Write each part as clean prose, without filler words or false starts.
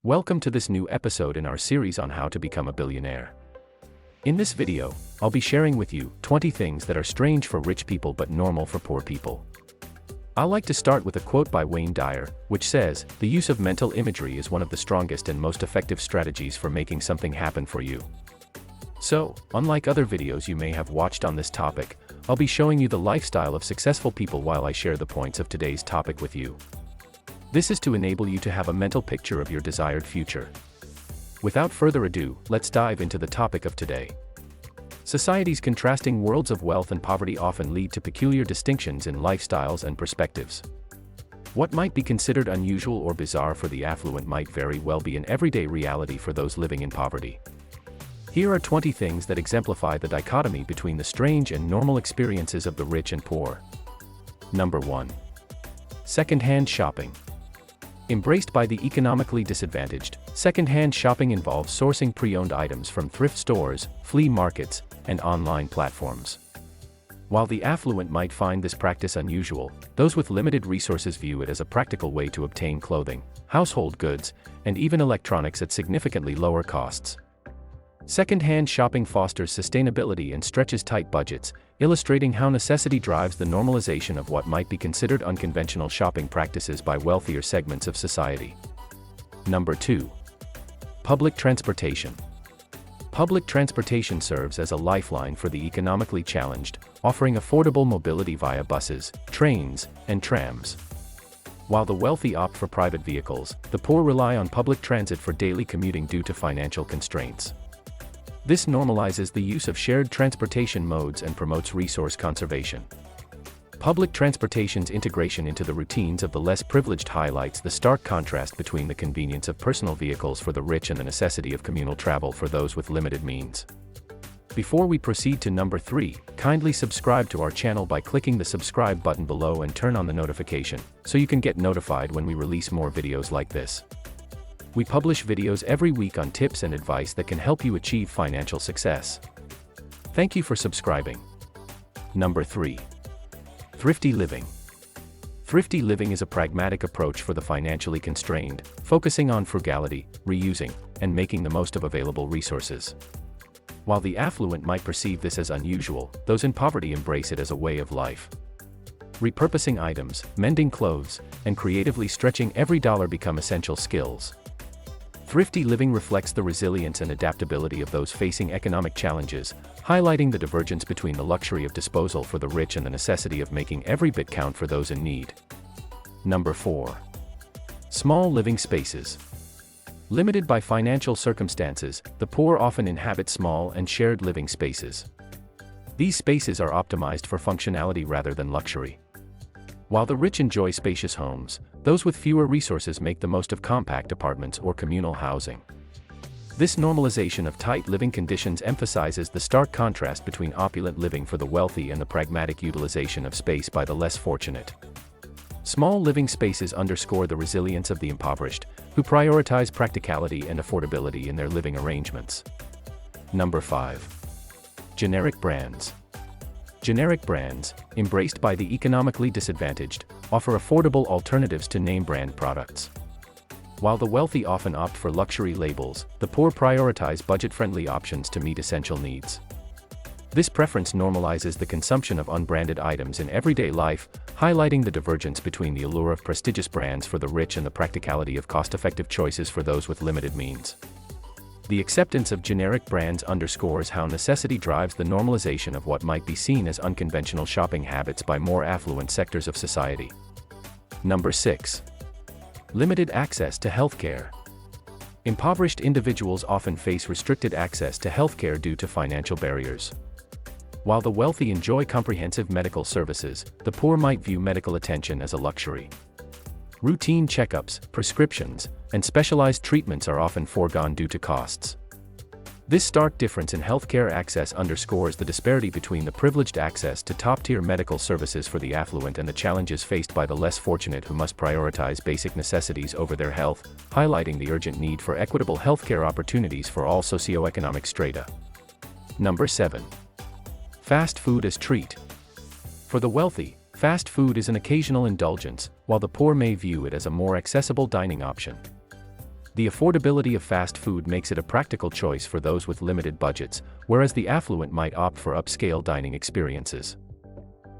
Welcome to this new episode in our series on how to become a billionaire. In this video, I'll be sharing with you 20 things that are strange for rich people but normal for poor people. I like to start with a quote by Wayne Dyer, which says, "The use of mental imagery is one of the strongest and most effective strategies for making something happen for you." So, unlike other videos you may have watched on this topic, I'll be showing you the lifestyle of successful people while I share the points of today's topic with you. This is to enable you to have a mental picture of your desired future. Without further ado, let's dive into the topic of today. Society's contrasting worlds of wealth and poverty often lead to peculiar distinctions in lifestyles and perspectives. What might be considered unusual or bizarre for the affluent might very well be an everyday reality for those living in poverty. Here are 20 things that exemplify the dichotomy between the strange and normal experiences of the rich and poor. Number 1. Second-hand shopping. Embraced by the economically disadvantaged, second-hand shopping involves sourcing pre-owned items from thrift stores, flea markets, and online platforms. While the affluent might find this practice unusual, those with limited resources view it as a practical way to obtain clothing, household goods, and even electronics at significantly lower costs. Second-hand shopping fosters sustainability and stretches tight budgets, illustrating how necessity drives the normalization of what might be considered unconventional shopping practices by wealthier segments of society. Number 2. Public transportation. Public transportation serves as a lifeline for the economically challenged, offering affordable mobility via buses, trains, and trams. While the wealthy opt for private vehicles, the poor rely on public transit for daily commuting due to financial constraints. This normalizes the use of shared transportation modes and promotes resource conservation. Public transportation's integration into the routines of the less privileged highlights the stark contrast between the convenience of personal vehicles for the rich and the necessity of communal travel for those with limited means. Before we proceed to number 3, kindly subscribe to our channel by clicking the subscribe button below and turn on the notification, so you can get notified when we release more videos like this. We publish videos every week on tips and advice that can help you achieve financial success. Thank you for subscribing. Number 3. Thrifty living. Thrifty living is a pragmatic approach for the financially constrained, focusing on frugality, reusing, and making the most of available resources. While the affluent might perceive this as unusual, those in poverty embrace it as a way of life. Repurposing items, mending clothes, and creatively stretching every dollar become essential skills. Thrifty living reflects the resilience and adaptability of those facing economic challenges, highlighting the divergence between the luxury of disposal for the rich and the necessity of making every bit count for those in need. Number 4. Small living spaces. Limited by financial circumstances, the poor often inhabit small and shared living spaces. These spaces are optimized for functionality rather than luxury. While the rich enjoy spacious homes, those with fewer resources make the most of compact apartments or communal housing. This normalization of tight living conditions emphasizes the stark contrast between opulent living for the wealthy and the pragmatic utilization of space by the less fortunate. Small living spaces underscore the resilience of the impoverished, who prioritize practicality and affordability in their living arrangements. Number 5. Generic brands. Generic brands, embraced by the economically disadvantaged, offer affordable alternatives to name-brand products. While the wealthy often opt for luxury labels, the poor prioritize budget-friendly options to meet essential needs. This preference normalizes the consumption of unbranded items in everyday life, highlighting the divergence between the allure of prestigious brands for the rich and the practicality of cost-effective choices for those with limited means. The acceptance of generic brands underscores how necessity drives the normalization of what might be seen as unconventional shopping habits by more affluent sectors of society. Number 6. Limited access to healthcare. Impoverished individuals often face restricted access to healthcare due to financial barriers. While the wealthy enjoy comprehensive medical services, the poor might view medical attention as a luxury. Routine checkups, prescriptions, and specialized treatments are often foregone due to costs. This stark difference in healthcare access underscores the disparity between the privileged access to top-tier medical services for the affluent and the challenges faced by the less fortunate who must prioritize basic necessities over their health, highlighting the urgent need for equitable healthcare opportunities for all socioeconomic strata. Number 7. Fast food as treat. For the wealthy, Fast food is an occasional indulgence, while the poor may view it as a more accessible dining option. The affordability of fast food makes it a practical choice for those with limited budgets, whereas the affluent might opt for upscale dining experiences.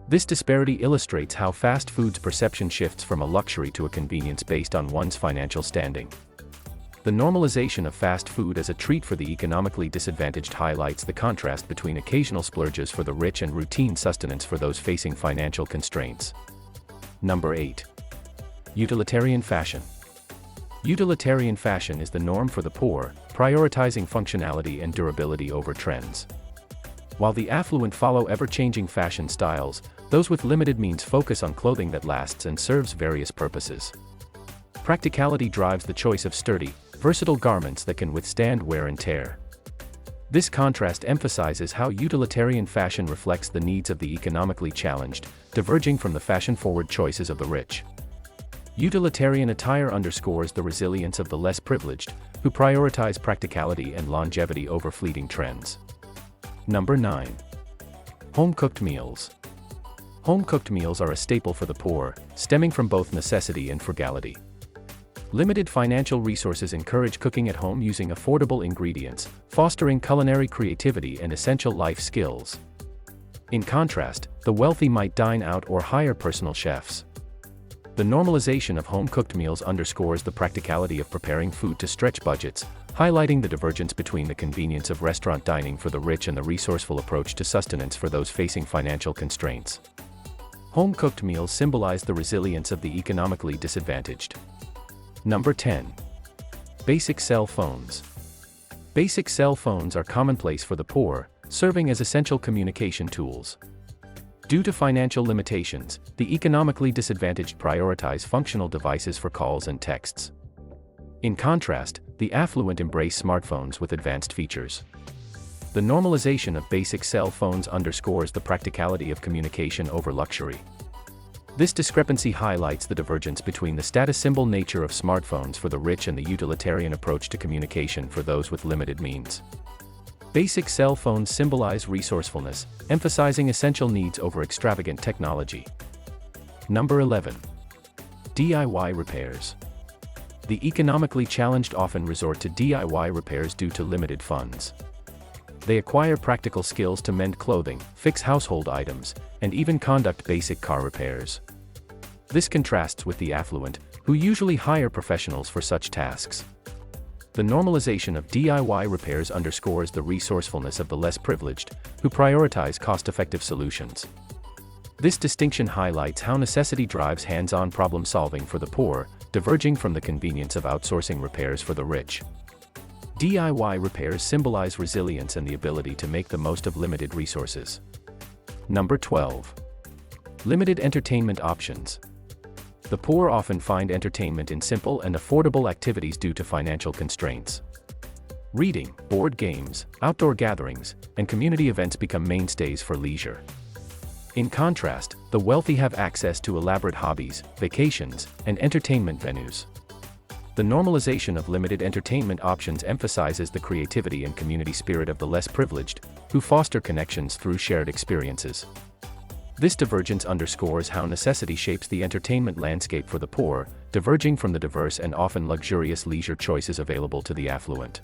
This disparity illustrates how fast food's perception shifts from a luxury to a convenience based on one's financial standing. The normalization of fast food as a treat for the economically disadvantaged highlights the contrast between occasional splurges for the rich and routine sustenance for those facing financial constraints. Number 8. Utilitarian fashion. Utilitarian fashion is the norm for the poor, prioritizing functionality and durability over trends. While the affluent follow ever-changing fashion styles, those with limited means focus on clothing that lasts and serves various purposes. Practicality drives the choice of sturdy, versatile garments that can withstand wear and tear. This contrast emphasizes how utilitarian fashion reflects the needs of the economically challenged, diverging from the fashion-forward choices of the rich. Utilitarian attire underscores the resilience of the less privileged, who prioritize practicality and longevity over fleeting trends. Number 9. Home-cooked meals. Home-cooked meals are a staple for the poor, stemming from both necessity and frugality. Limited financial resources encourage cooking at home using affordable ingredients, fostering culinary creativity and essential life skills. In contrast, the wealthy might dine out or hire personal chefs. The normalization of home-cooked meals underscores the practicality of preparing food to stretch budgets, highlighting the divergence between the convenience of restaurant dining for the rich and the resourceful approach to sustenance for those facing financial constraints. Home-cooked meals symbolize the resilience of the economically disadvantaged. Number 10. Basic cell phones. Basic cell phones are commonplace for the poor, serving as essential communication tools. Due to financial limitations, the economically disadvantaged prioritize functional devices for calls and texts. In contrast, the affluent embrace smartphones with advanced features. The normalization of basic cell phones underscores the practicality of communication over luxury. This discrepancy highlights the divergence between the status symbol nature of smartphones for the rich and the utilitarian approach to communication for those with limited means. Basic cell phones symbolize resourcefulness, emphasizing essential needs over extravagant technology. Number 11. DIY repairs. The economically challenged often resort to DIY repairs due to limited funds. They acquire practical skills to mend clothing, fix household items, and even conduct basic car repairs. This contrasts with the affluent, who usually hire professionals for such tasks. The normalization of DIY repairs underscores the resourcefulness of the less privileged, who prioritize cost-effective solutions. This distinction highlights how necessity drives hands-on problem-solving for the poor, diverging from the convenience of outsourcing repairs for the rich. DIY repairs symbolize resilience and the ability to make the most of limited resources. Number 12. Limited entertainment options. The poor often find entertainment in simple and affordable activities due to financial constraints. Reading, board games, outdoor gatherings, and community events become mainstays for leisure. In contrast, the wealthy have access to elaborate hobbies, vacations, and entertainment venues. The normalization of limited entertainment options emphasizes the creativity and community spirit of the less privileged, who foster connections through shared experiences. This divergence underscores how necessity shapes the entertainment landscape for the poor, diverging from the diverse and often luxurious leisure choices available to the affluent.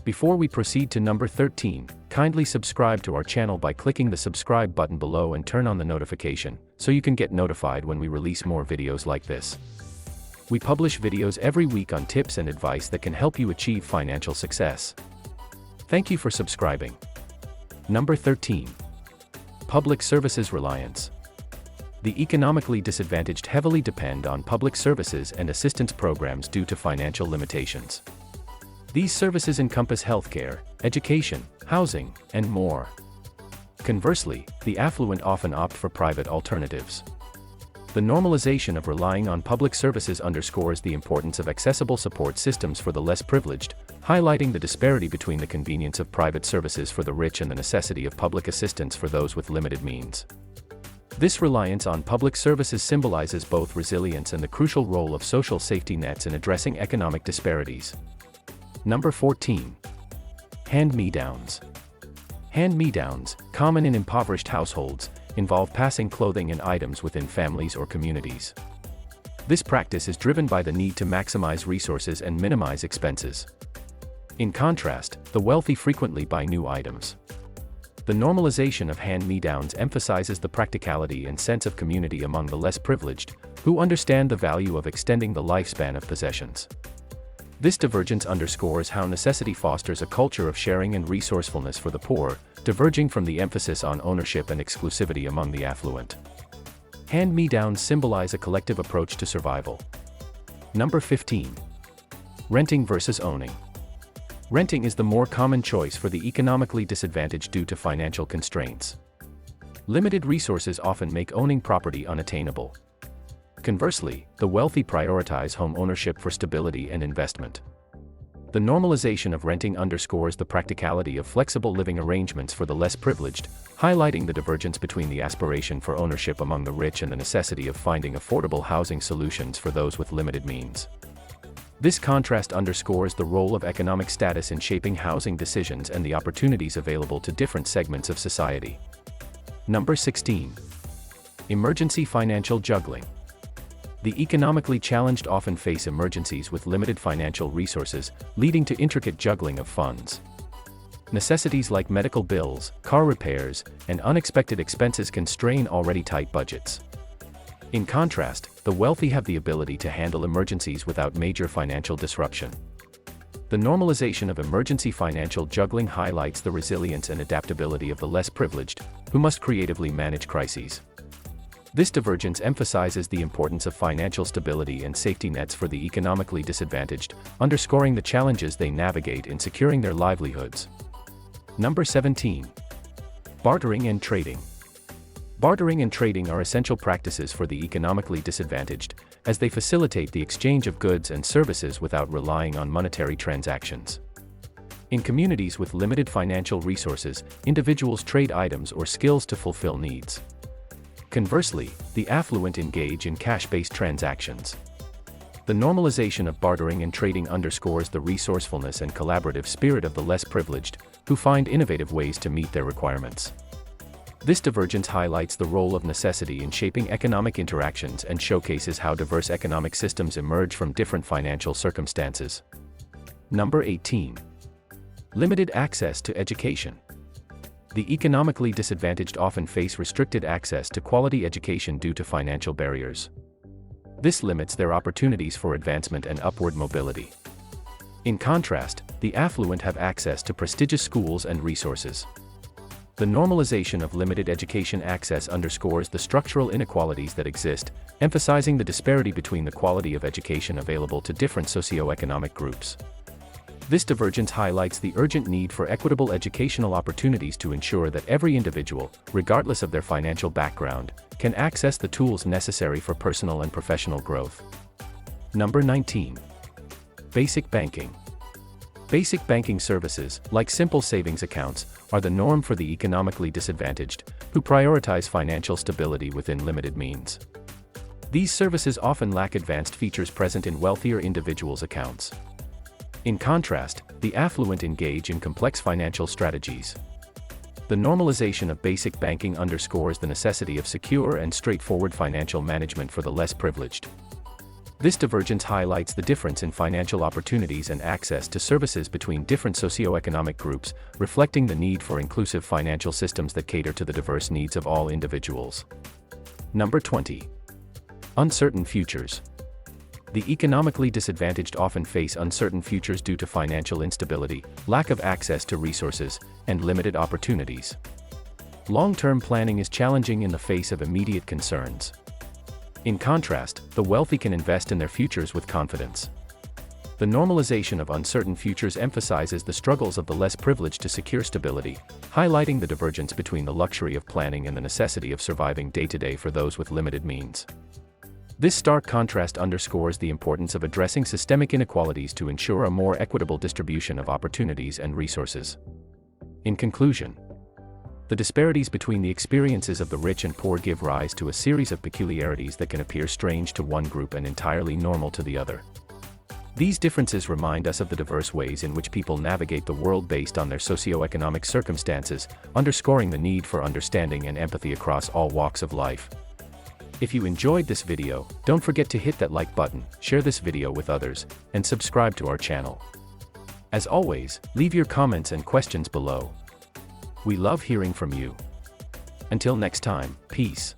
Before we proceed to number 13, kindly subscribe to our channel by clicking the subscribe button below and turn on the notification, so you can get notified when we release more videos like this. We publish videos every week on tips and advice that can help you achieve financial success. Thank you for subscribing. Number 13. Public services reliance. The economically disadvantaged heavily depend on public services and assistance programs due to financial limitations. These services encompass healthcare, education, housing, and more. Conversely, the affluent often opt for private alternatives. The normalization of relying on public services underscores the importance of accessible support systems for the less privileged, highlighting the disparity between the convenience of private services for the rich and the necessity of public assistance for those with limited means. This reliance on public services symbolizes both resilience and the crucial role of social safety nets in addressing economic disparities. Number 14. Hand-me-downs. Hand-me-downs, common in impoverished households, involve passing clothing and items within families or communities. This practice is driven by the need to maximize resources and minimize expenses. In contrast, the wealthy frequently buy new items. The normalization of hand-me-downs emphasizes the practicality and sense of community among the less privileged, who understand the value of extending the lifespan of possessions. This divergence underscores how necessity fosters a culture of sharing and resourcefulness for the poor, diverging from the emphasis on ownership and exclusivity among the affluent. Hand-me-downs symbolize a collective approach to survival. Number 15. Renting versus owning. Renting is the more common choice for the economically disadvantaged due to financial constraints. Limited resources often make owning property unattainable. Conversely, the wealthy prioritize home ownership for stability and investment. The normalization of renting underscores the practicality of flexible living arrangements for the less privileged, highlighting the divergence between the aspiration for ownership among the rich and the necessity of finding affordable housing solutions for those with limited means. This contrast underscores the role of economic status in shaping housing decisions and the opportunities available to different segments of society. Number 16. Emergency financial juggling. The economically challenged often face emergencies with limited financial resources, leading to intricate juggling of funds. Necessities like medical bills, car repairs, and unexpected expenses can strain already tight budgets. In contrast, the wealthy have the ability to handle emergencies without major financial disruption. The normalization of emergency financial juggling highlights the resilience and adaptability of the less privileged, who must creatively manage crises. This divergence emphasizes the importance of financial stability and safety nets for the economically disadvantaged, underscoring the challenges they navigate in securing their livelihoods. Number 17. Bartering and trading. Bartering and trading are essential practices for the economically disadvantaged, as they facilitate the exchange of goods and services without relying on monetary transactions. In communities with limited financial resources, individuals trade items or skills to fulfill needs. Conversely, the affluent engage in cash-based transactions. The normalization of bartering and trading underscores the resourcefulness and collaborative spirit of the less privileged, who find innovative ways to meet their requirements. This divergence highlights the role of necessity in shaping economic interactions and showcases how diverse economic systems emerge from different financial circumstances. Number 18. Limited access to education. The economically disadvantaged often face restricted access to quality education due to financial barriers. This limits their opportunities for advancement and upward mobility. In contrast, the affluent have access to prestigious schools and resources. The normalization of limited education access underscores the structural inequalities that exist, emphasizing the disparity between the quality of education available to different socioeconomic groups. This divergence highlights the urgent need for equitable educational opportunities to ensure that every individual, regardless of their financial background, can access the tools necessary for personal and professional growth. Number 19. Basic banking. Basic banking services, like simple savings accounts, are the norm for the economically disadvantaged, who prioritize financial stability within limited means. These services often lack advanced features present in wealthier individuals' accounts. In contrast, the affluent engage in complex financial strategies. The normalization of basic banking underscores the necessity of secure and straightforward financial management for the less privileged. This divergence highlights the difference in financial opportunities and access to services between different socioeconomic groups, reflecting the need for inclusive financial systems that cater to the diverse needs of all individuals. Number 20. Uncertain futures. The economically disadvantaged often face uncertain futures due to financial instability, lack of access to resources, and limited opportunities. Long-term planning is challenging in the face of immediate concerns. In contrast, the wealthy can invest in their futures with confidence. The normalization of uncertain futures emphasizes the struggles of the less privileged to secure stability, highlighting the divergence between the luxury of planning and the necessity of surviving day-to-day for those with limited means. This stark contrast underscores the importance of addressing systemic inequalities to ensure a more equitable distribution of opportunities and resources. In conclusion, the disparities between the experiences of the rich and poor give rise to a series of peculiarities that can appear strange to one group and entirely normal to the other. These differences remind us of the diverse ways in which people navigate the world based on their socioeconomic circumstances, underscoring the need for understanding and empathy across all walks of life. If you enjoyed this video, don't forget to hit that like button, share this video with others, and subscribe to our channel. As always, leave your comments and questions below. We love hearing from you. Until next time, peace.